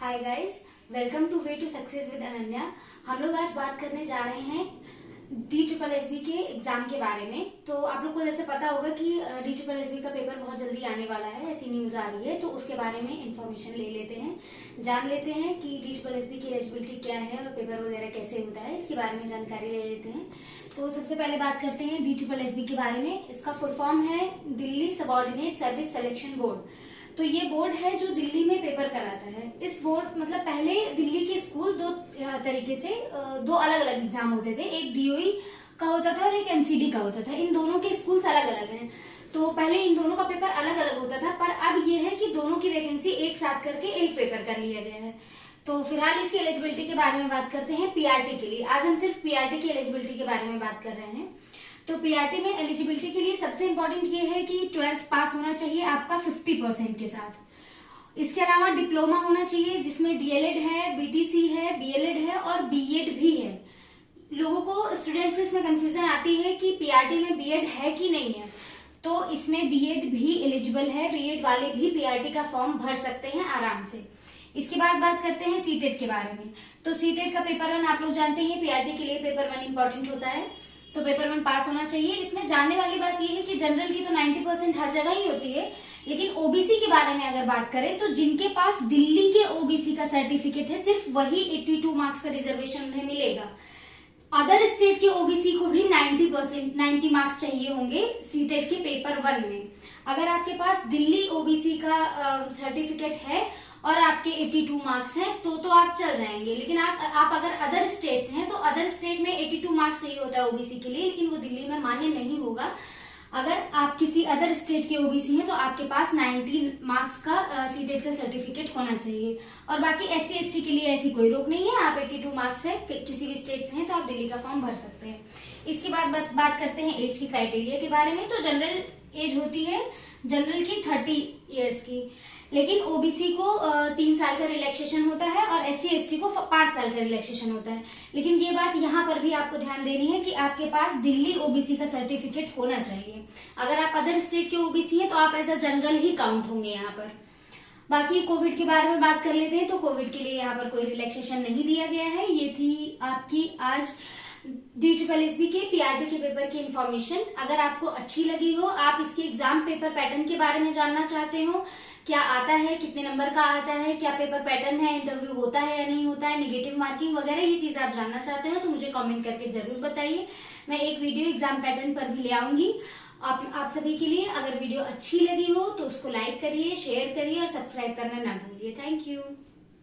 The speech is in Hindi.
Hi guys, welcome to way to success with Ananya. हम लोग आज बात करने जा रहे हैं DSSB के एग्जाम के बारे में। तो आप लोग को जैसे पता होगा कि DSSB का पेपर बहुत जल्दी आने वाला है, ऐसी न्यूज आ रही है। तो उसके बारे में इंफॉर्मेशन ले लेते हैं, जान लेते हैं कि DSSB की एलिजिबिलिटी क्या है और पेपर वगैरह कैसे होता है, इसके बारे में जानकारी ले लेते हैं। तो सबसे पहले बात करते हैं DSSB के बारे में। इसका फुल फॉर्म है Delhi subordinate service selection board. तो ये बोर्ड है जो दिल्ली में पेपर कराता है। इस बोर्ड मतलब पहले दिल्ली के स्कूल दो तरीके से दो अलग अलग एग्जाम होते थे, एक DOE का होता था और एक MCD का होता था। इन दोनों के स्कूल्स अलग अलग हैं। तो पहले इन दोनों का पेपर अलग अलग होता था, पर अब ये है कि दोनों की वैकेंसी एक साथ करके एक पेपर कर लिया गया है। तो फिलहाल इसकी एलिजिबिलिटी के बारे में बात करते हैं PRT के लिए। आज हम सिर्फ PRT की एलिजिबिलिटी के बारे में बात कर रहे हैं। तो PRT में एलिजिबिलिटी के लिए सबसे इम्पोर्टेंट ये है कि 12th पास होना चाहिए आपका 50% के साथ। इसके अलावा डिप्लोमा होना चाहिए जिसमें DLED है, BTC है, BLED है और BEd भी है। लोगों को, स्टूडेंट्स को इसमें कंफ्यूजन आती है कि PRT में BEd है कि नहीं है। तो इसमें BEd भी एलिजिबल है, BEd वाले भी PRT का फॉर्म भर सकते हैं आराम से। इसके बाद बात करते हैं CTET के बारे में। तो CTET का पेपर 1 आप लोग जानते हैं, PRT के लिए पेपर 1 इंपॉर्टेंट होता है। तो पेपर 1 पास होना चाहिए। इसमें जानने वाली बात यह है कि जनरल की तो 90% हर जगह ही होती है, लेकिन OBC के बारे में अगर बात करें तो जिनके पास दिल्ली के OBC का सर्टिफिकेट है, सिर्फ वही 82 मार्क्स का रिजर्वेशन उन्हें मिलेगा। अदर स्टेट के OBC को भी 90 मार्क्स चाहिए होंगे CTET के पेपर 1 में। अगर आपके पास दिल्ली OBC का सर्टिफिकेट है और आपके 82 मार्क्स हैं तो आप चल जाएंगे। लेकिन आप अगर अदर स्टेट्स हैं तो अदर स्टेट में 82 मार्क्स चाहिए होता है OBC के लिए, लेकिन वो दिल्ली में मान्य नहीं होगा। अगर आप किसी अदर स्टेट के OBC हैं तो आपके पास 90 मार्क्स का CTET का सर्टिफिकेट होना चाहिए। और बाकी SC ST के लिए ऐसी कोई रोक नहीं है। आप 82 मार्क्स है किसी भी स्टेट से हैं तो आप दिल्ली का फॉर्म भर सकते हैं। इसके बाद बात करते हैं एज की क्राइटेरिया के बारे में। तो जनरल एज होती है जनरल की 30 ईयर्स की, लेकिन OBC को 3 साल का रिलैक्सेशन होता है और SC ST को 5 साल का रिलैक्सेशन होता है। लेकिन ये बात यहाँ पर भी आपको ध्यान देनी है कि आपके पास दिल्ली OBC का सर्टिफिकेट होना चाहिए। अगर आप अदर स्टेट के OBC हैं तो आप एज अ जनरल ही काउंट होंगे यहाँ पर। बाकी कोविड के बारे में बात कर लेते हैं। तो कोविड के लिए यहाँ पर कोई रिलैक्सेशन नहीं दिया गया है। ये थी आपकी आज DSSB के PRT के पेपर की इंफॉर्मेशन। अगर आपको अच्छी लगी हो, आप इसके एग्जाम पेपर पैटर्न के बारे में जानना चाहते हो, क्या आता है, कितने नंबर का आता है, क्या पेपर पैटर्न है, इंटरव्यू होता है या नहीं होता है, नेगेटिव मार्किंग वगैरह, ये चीज आप जानना चाहते हो तो मुझे कमेंट करके जरूर बताइए। मैं एक वीडियो एग्जाम पैटर्न पर भी ले आऊंगी आप सभी के लिए। अगर वीडियो अच्छी लगी हो तो उसको लाइक करिए, शेयर करिए और सब्सक्राइब करना ना भूलिए। Thank you.